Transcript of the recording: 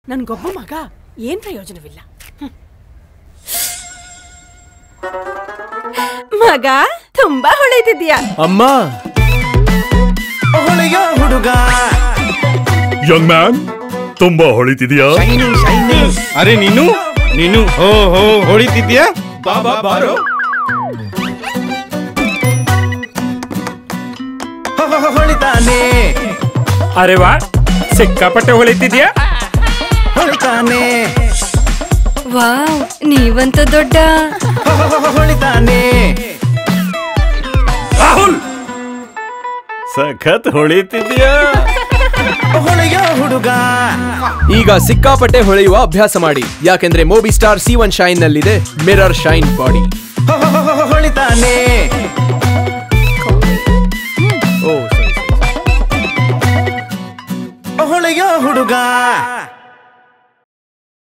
ನನ್ಗೊಬ್ಬ ಮಗ ಏನ್ ಪ್ರಯೋಜನವಿಲ್ಲ. ಮಗ ತುಂಬಾ ಹೊಳಿತಿದ್ಯಾ ಅಮ್ಮ. ಹೊಳೆಯ ಹುಡುಗ ಯಂಗ್ ಮ್ಯಾನ್ ತುಂಬಾ ಹೊಳಿತಿದ್ಯಾ. ಅರೆ ನೀನು ಹೋ ಹೊಳಿತಿದ್ಯಾ. ಬಾಬಾ ಬಾರೋ. ಹೊಳಿತಾನೆ. ಅರೆ ವಾ ಸಿಕ್ಕಾಪಟ್ಟೆ ಹೊಳಿತಿದ್ಯಾ. ಹೊಳಿತಾನೆ. ವಾವ್ ನೀವಂತ ದೊಡ್ಡ. ಹೊಳಿತಾನೆ. ರಾಹುಲ್ ಸಖತ್ ಹೊಳಿತಿದ್ಯಾ. ಹೊಳೆಯ ಹುಡುಗ. ಈಗ ಸಿಕ್ಕಾಪಟ್ಟೆ ಹೊಳೆಯುವ ಅಭ್ಯಾಸ ಮಾಡಿ, ಯಾಕೆಂದ್ರೆ ಮೂವಿ ಸ್ಟಾರ್ C1 ಶೈನ್ ನಲ್ಲಿದೆ ಮಿರರ್ ಶೈನ್ ಬಾಡಿ. ಹೊಳಿತಾನೆ. ಹೊಳೆಯ ಹುಡುಗ.